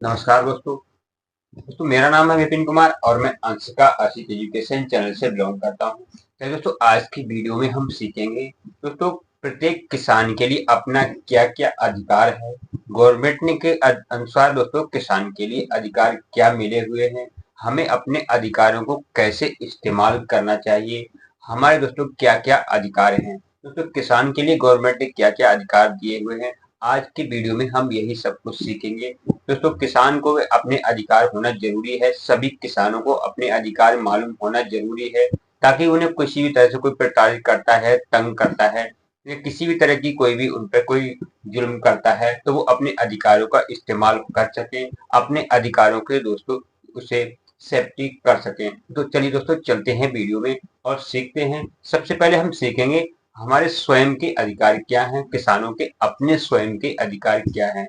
नमस्कार दोस्तों मेरा नाम है विपिन कुमार और मैं अंशिका आशिक एजुकेशन चैनल से बिलोंग करता हूँ। तो दोस्तों आज की वीडियो में हम सीखेंगे दोस्तों प्रत्येक किसान के लिए अपना क्या क्या अधिकार है। गवर्नमेंट ने के अनुसार दोस्तों किसान के लिए अधिकार क्या मिले हुए हैं, हमें अपने अधिकारों को कैसे इस्तेमाल करना चाहिए, हमारे दोस्तों क्या क्या अधिकार हैं। दोस्तों किसान के लिए गवर्नमेंट ने क्या क्या अधिकार दिए हुए हैं, आज की वीडियो में हम यही सब कुछ सीखेंगे। दोस्तों किसान को अपने अधिकार होना जरूरी है, सभी किसानों को अपने अधिकार मालूम होना जरूरी है, ताकि उन्हें किसी भी तरह से कोई प्रताड़ित करता है, तंग करता है या किसी भी तरह की कोई भी उन पर कोई जुल्म करता है तो वो अपने अधिकारों का इस्तेमाल कर सकें, अपने अधिकारों के दोस्तों उसे सेफ्टी कर सकें। तो चलिए दोस्तों चलते हैं वीडियो में और सीखते हैं। सबसे पहले हम सीखेंगे हमारे स्वयं के अधिकार क्या हैं, किसानों के अपने स्वयं के अधिकार क्या हैं।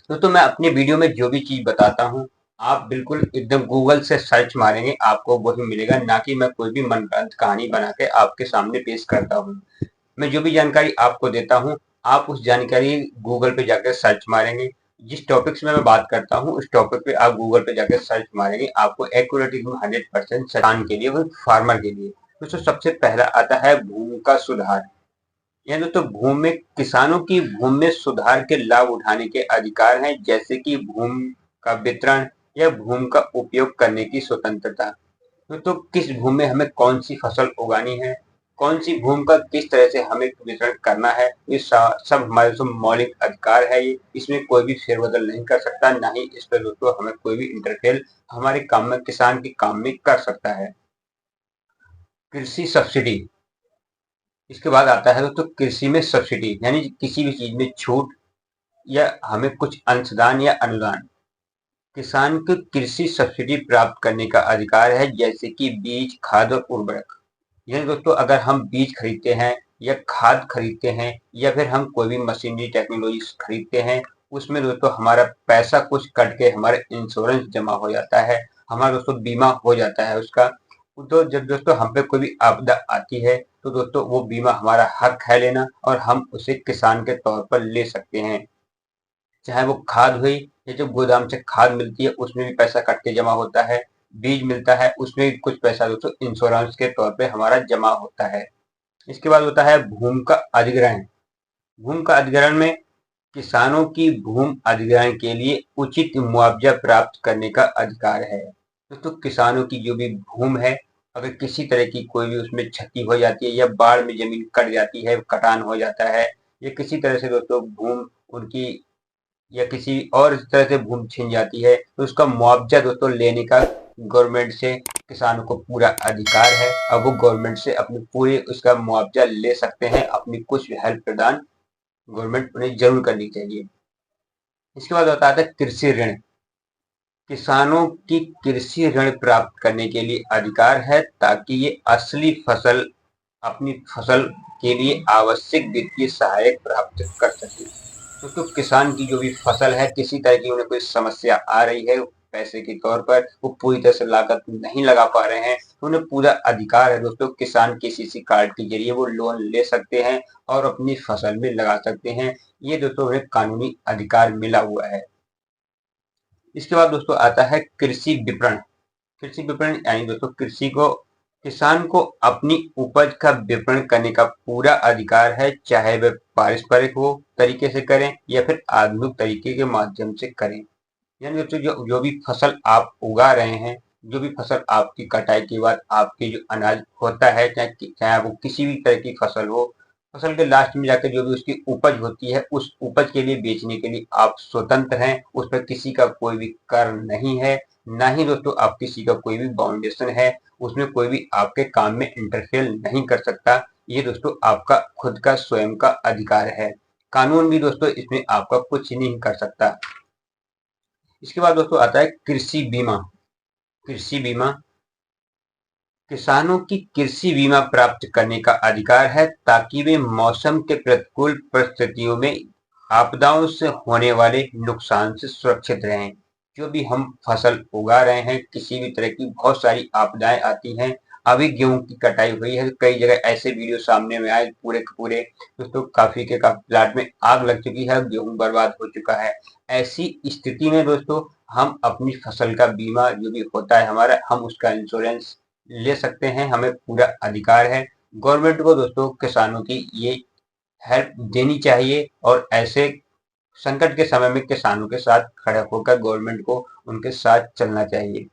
दोस्तों मैं अपने वीडियो में जो भी चीज बताता हूँ आप बिल्कुल एकदम गूगल से सर्च मारेंगे आपको वही मिलेगा, ना कि मैं कोई भी मनगढ़ंत कहानी बना के आपके सामने पेश करता हूँ। मैं जो भी जानकारी आपको देता हूँ आप उस जानकारी गूगल पे जाकर सर्च मारेंगे। जिस टॉपिक से मैं बात करता हूँ उस टॉपिक पे आप गूगल पे जाकर सर्च मारेंगे, आपको एक्यूरेट 100% किसान के लिए, वो फार्मर के लिए। दोस्तों सबसे पहला आता है भूमि का सुधार। यह दोस्तों भूमि में किसानों की भूमि में सुधार के लाभ उठाने के अधिकार हैं, जैसे कि भूमि का वितरण या भूमि का उपयोग करने की स्वतंत्रता। दोस्तों किस भूमि में हमें कौन सी फसल उगानी है, कौन सी भूमि का किस तरह से हमें वितरण करना है, ये सब हमारे जो मौलिक अधिकार है, ये इसमें कोई भी फेरबदल नहीं कर सकता, ना ही इस पर दोस्तों हमें कोई भी इंटरफेयर हमारे काम में, किसान के काम में कर सकता है। कृषि सब्सिडी, इसके बाद आता है दोस्तों कृषि में सब्सिडी, यानी किसी भी चीज में छूट या हमें कुछ अंशदान या अनुदान। किसान को कृषि सब्सिडी प्राप्त करने का अधिकार है, जैसे कि बीज, खाद और उर्वरक। यानी दोस्तों अगर हम बीज खरीदते हैं या खाद खरीदते हैं या फिर हम कोई भी मशीनरी टेक्नोलॉजी खरीदते हैं, उसमें दोस्तों हमारा पैसा कुछ कट के हमारा इंश्योरेंस जमा हो जाता है, हमारा दोस्तों बीमा हो जाता है उसका। तो जब दोस्तों हम पे कोई भी आपदा आती है तो दोस्तों वो बीमा हमारा हक है लेना और हम उसे किसान के तौर पर ले सकते हैं। चाहे वो खाद हुई या जो गोदाम से खाद मिलती है उसमें भी पैसा कट के जमा होता है, बीज मिलता है उसमें भी कुछ पैसा दोस्तों इंश्योरेंस के तौर पे हमारा जमा होता है। इसके बाद होता है भूमि का अधिग्रहण। भूमि का अधिग्रहण में किसानों की भूमि अधिग्रहण के लिए उचित मुआवजा प्राप्त करने का अधिकार है। दोस्तों किसानों की जो भी भूमि है, अगर किसी तरह की कोई भी उसमें क्षति हो जाती है या बाढ़ में जमीन कट जाती है, कटान हो जाता है या किसी तरह से दोस्तों भूमि उनकी या किसी और तरह से भूमि छिन जाती है तो उसका मुआवजा दोस्तों लेने का गवर्नमेंट से किसानों को पूरा अधिकार है। अब वो गवर्नमेंट से अपने पूरे उसका मुआवजा ले सकते हैं, अपनी कुछ भी हेल्प प्रदान गवर्नमेंट उन्हें जरूर करनी चाहिए। इसके बाद होता है कृषि ऋण। किसानों की कृषि ऋण प्राप्त करने के लिए अधिकार है, ताकि ये असली फसल, अपनी फसल के लिए आवश्यक वित्तीय सहायता प्राप्त कर सके। तो किसान की जो भी फसल है, किसी तरह की उन्हें कोई समस्या आ रही है पैसे के तौर पर, वो पूरी तरह से लागत नहीं लगा पा रहे हैं, तो उन्हें पूरा अधिकार है दोस्तों, किसान केसीसी कार्ड के जरिए वो लोन ले सकते हैं और अपनी फसल में लगा सकते हैं। ये दोस्तों उन्हें कानूनी अधिकार मिला हुआ है। इसके बाद दोस्तों आता है कृषि विपणन। कृषि विपणन यानी दोस्तों कृषि को, किसान को अपनी उपज का विपणन करने का पूरा अधिकार है, चाहे वह पारंपरिक हो तरीके से करें या फिर आधुनिक तरीके के माध्यम से करें। यानी दोस्तों जो भी फसल आप उगा रहे हैं, जो भी फसल आपकी कटाई के बाद आपकी जो अनाज होता है, चाहे वो किसी भी तरह की फसल हो, फसल के लास्ट में जाकर जो भी उसकी उपज होती है, उस उपज के लिए बेचने के लिए आप स्वतंत्र हैं, उस पर किसी का कोई भी कर नहीं है, ना ही दोस्तों आप किसी का कोई भी बाउंडेशन है, उसमें कोई भी आपके काम में इंटरफेयर नहीं कर सकता। ये दोस्तों आपका खुद का स्वयं का अधिकार है, कानून भी दोस्तों इसमें आपका कुछ नहीं कर सकता। इसके बाद दोस्तों आता है कृषि बीमा। कृषि बीमा, किसानों की कृषि बीमा प्राप्त करने का अधिकार है, ताकि वे मौसम के प्रतिकूल परिस्थितियों में आपदाओं से होने वाले नुकसान से सुरक्षित रहें। जो भी हम फसल उगा रहे हैं, किसी भी तरह की बहुत सारी आपदाएं आती हैं, अभी गेहूं की कटाई हुई है, तो कई जगह ऐसे वीडियो सामने में आए पूरे के पूरे दोस्तों काफी के काफी प्लाट में आग लग चुकी है, गेहूं बर्बाद हो चुका है। ऐसी स्थिति में दोस्तों हम अपनी फसल का बीमा जो भी होता है हमारा, हम उसका इंश्योरेंस ले सकते हैं, हमें पूरा अधिकार है। गवर्नमेंट को दोस्तों किसानों की ये हेल्प देनी चाहिए और ऐसे संकट के समय में किसानों के साथ खड़े होकर गवर्नमेंट को उनके साथ चलना चाहिए।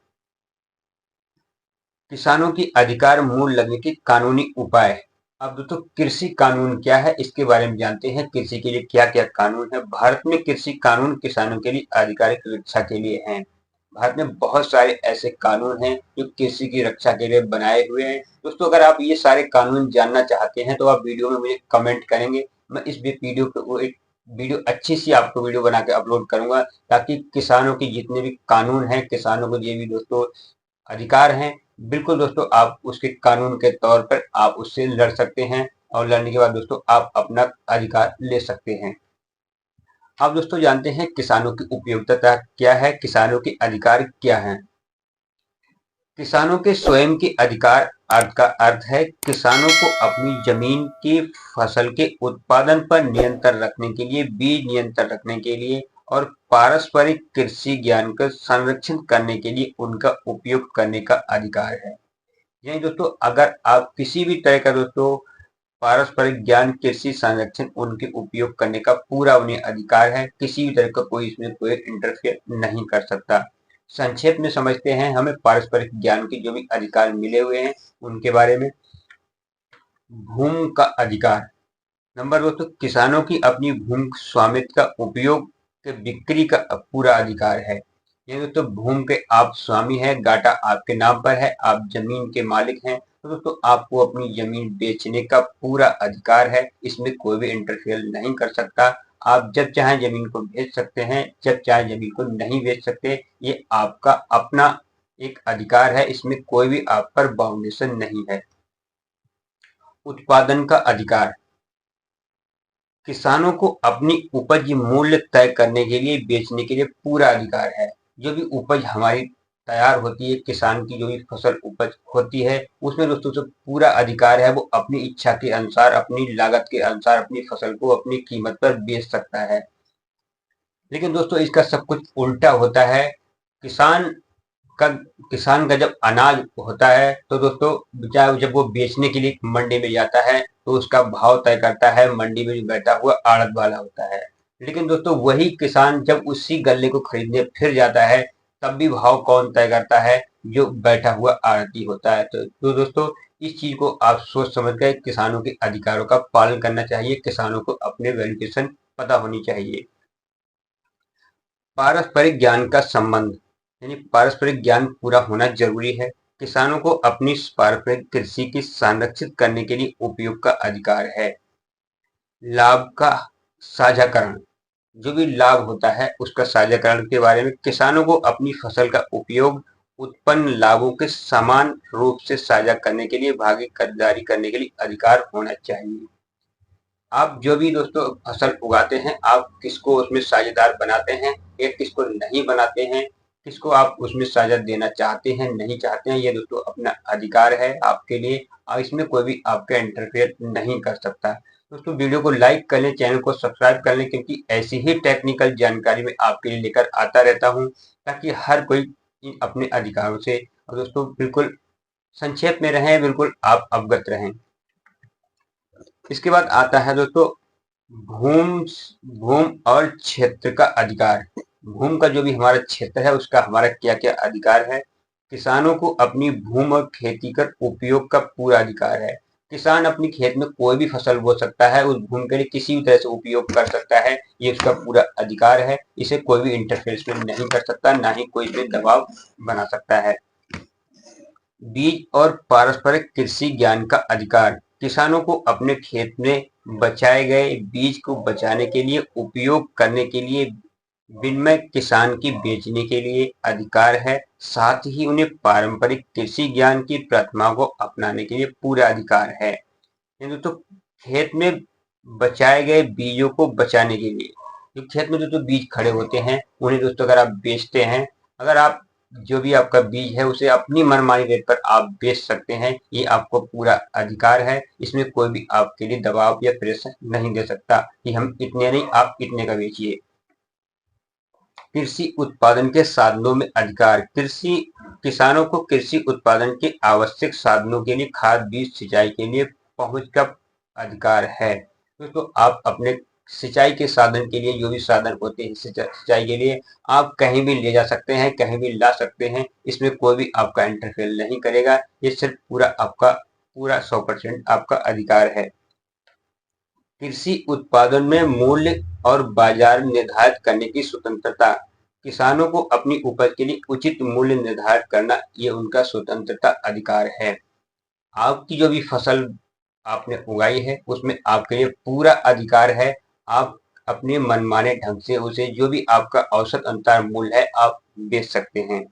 किसानों की अधिकार मूल लगने के कानूनी उपाय। अब दोस्तों कृषि कानून क्या है इसके बारे में जानते हैं। कृषि के लिए क्या क्या कानून है। भारत में कृषि कानून किसानों के लिए आधिकारिक रक्षा के लिए हैं। भारत में बहुत सारे ऐसे कानून हैं जो कृषि की रक्षा के लिए बनाए हुए हैं। दोस्तों अगर आप ये सारे कानून जानना चाहते हैं तो आप वीडियो में मुझे कमेंट करेंगे, मैं इस वीडियो पे एक वीडियो अच्छी सी आपको वीडियो बना के अपलोड करूंगा, ताकि किसानों के जितने भी कानून हैं, किसानों को ये भी दोस्तों अधिकार हैं, बिल्कुल दोस्तों आप उसके कानून के तौर पर आप उससे लड़ सकते हैं और लड़ने के बाद दोस्तों आप अपना अधिकार ले सकते हैं। आप दोस्तों जानते हैं किसानों की उपयोगिता क्या है, किसानों के अधिकार क्या हैं। किसानों के स्वयं के अधिकार अर्थ का अर्थ है किसानों को अपनी जमीन की फसल के उत्पादन पर नियंत्रण रखने के लिए, बीज नियंत्रण रखने के लिए और पारस्परिक कृषि ज्ञान का संरक्षण करने के लिए उनका उपयोग करने का अधिकार है। यानी दोस्तों अगर आप किसी भी तरह का दोस्तों पारस्परिक ज्ञान, कृषि संरक्षण, उनके उपयोग करने का पूरा उन्हें अधिकार है। किसी भी तरह का कोई इसमें कोई इंटरफेयर नहीं कर सकता। संक्षेप में समझते हैं हमें पारस्परिक ज्ञान के जो भी अधिकार मिले हुए हैं उनके बारे में। भूमि का अधिकार। नंबर दो, तो किसानों की अपनी भूमि स्वामित्व का उपयोग के बिक्री का पूरा अधिकार है। ये दोस्तों भूमि के आप स्वामी हैं, गाटा आपके नाम पर है, आप जमीन के मालिक हैं, तो दोस्तों आपको अपनी जमीन बेचने का पूरा अधिकार है। इसमें कोई भी इंटरफेयर नहीं कर सकता। आप जब चाहें जमीन को बेच सकते हैं, जब चाहे जमीन को नहीं बेच सकते। ये आपका अपना एक अधिकार है, इसमें कोई भी आप पर बाउंडेशन नहीं है। उत्पादन का अधिकार। किसानों को अपनी उपज मूल्य तय करने के लिए, बेचने के लिए पूरा अधिकार है। जो भी उपज हमारी तैयार होती है, किसान की जो भी फसल उपज होती है, उसमें दोस्तों से पूरा अधिकार है। वो अपनी इच्छा के अनुसार, अपनी लागत के अनुसार अपनी फसल को अपनी कीमत पर बेच सकता है। लेकिन दोस्तों इसका सब कुछ उल्टा होता है। किसान का किसान का जब अनाज होता है तो दोस्तों चाहे जब वो बेचने के लिए मंडी में जाता है तो उसका भाव तय करता है मंडी में जो बैठा हुआ आड़त वाला होता है। लेकिन दोस्तों वही किसान जब उसी गल्ले को खरीदने फिर जाता है तब भी भाव कौन तय करता है? जो बैठा हुआ आड़ती होता है। तो दोस्तों इस चीज को आप सोच समझ कर किसानों के अधिकारों का पालन करना चाहिए। किसानों को अपने वैल्यूएशन पता होनी चाहिए। पारस्परिक ज्ञान का संबंध, यानी पारस्परिक ज्ञान पूरा होना जरूरी है। किसानों को अपनी पारंपरिक कृषि की संरक्षित करने के लिए उपयोग का अधिकार है। लाभ का साझाकरण, जो भी लाभ होता है उसका साझाकरण के बारे में किसानों को अपनी फसल का उपयोग उत्पन्न लाभों के समान रूप से साझा करने के लिए, भागीदारी करने के लिए अधिकार होना चाहिए। आप जो भी दोस्तों फसल उगाते हैं, आप किसको उसमें साझेदार बनाते हैं, एक किसको नहीं बनाते हैं, किसको आप उसमें साझा देना चाहते हैं, नहीं चाहते हैं, ये दोस्तों अपना अधिकार है आपके लिए और इसमें कोई भी आपका इंटरफेयर नहीं कर सकता। दोस्तों वीडियो को लाइक कर लें, चैनल को सब्सक्राइब कर लें, क्योंकि ऐसी ही टेक्निकल जानकारी मैं आपके लिए लेकर आता रहता हूँ, ताकि हर कोई अपने अधिकारों से और दोस्तों बिल्कुल संक्षेप में रहें, बिल्कुल आप अवगत रहें। इसके बाद आता है दोस्तों भूमि भूमि और क्षेत्र का अधिकार। भूमि का जो भी हमारा क्षेत्र है उसका हमारा क्या क्या अधिकार है। किसानों को अपनी भूमि और खेती कर उपयोग का पूरा अधिकार है। किसान अपनी खेत में कोई भी फसल बो सकता है, उस भूमि के लिए किसी भी तरह से उपयोग कर सकता है, ये उसका पूरा अधिकार है। इसे कोई भी इंटरफेरेंस नहीं कर सकता, ना ही कोई इस दबाव बना सकता है। बीज और पारस्परिक कृषि ज्ञान का अधिकार। किसानों को अपने खेत में बचाए गए बीज को बचाने के लिए, उपयोग करने के लिए, विनिमय किसान की बेचने के लिए अधिकार है। साथ ही उन्हें पारंपरिक कृषि ज्ञान की प्रथाओं को अपनाने के लिए पूरा अधिकार है। दोस्तों खेत में बचाए गए बीजों को बचाने के लिए, जो खेत में दोस्तों बीज खड़े होते हैं उन्हें दोस्तों अगर आप बेचते हैं, अगर आप जो भी आपका बीज है उसे अपनी मनमानी रेट पर आप बेच सकते हैं। ये आपको पूरा अधिकार है। इसमें कोई भी आपके लिए दबाव या प्रेशर नहीं दे सकता कि हम इतने नहीं, आप इतने का बेचिए। कृषि उत्पादन के साधनों में अधिकार। कृषि किसानों को कृषि उत्पादन के आवश्यक साधनों के लिए खाद, बीज, सिंचाई के लिए पहुंच का अधिकार है। तो आप अपने सिंचाई के साधन के लिए, जो भी साधन होते हैं सिंचाई के लिए, आप कहीं भी ले जा सकते हैं, कहीं भी ला सकते हैं। इसमें कोई भी आपका इंटरफेयर नहीं करेगा। ये सिर्फ पूरा आपका पूरा 100% आपका अधिकार है। कृषि उत्पादन में मूल्य और बाजार निर्धारित करने की स्वतंत्रता। किसानों को अपनी उपज के लिए उचित मूल्य निर्धारित करना, ये उनका स्वतंत्रता अधिकार है। आपकी जो भी फसल आपने उगाई है उसमें आपके लिए पूरा अधिकार है। आप अपने मनमाने ढंग से उसे, जो भी आपका औसत अंतर मूल्य है, आप बेच सकते हैं।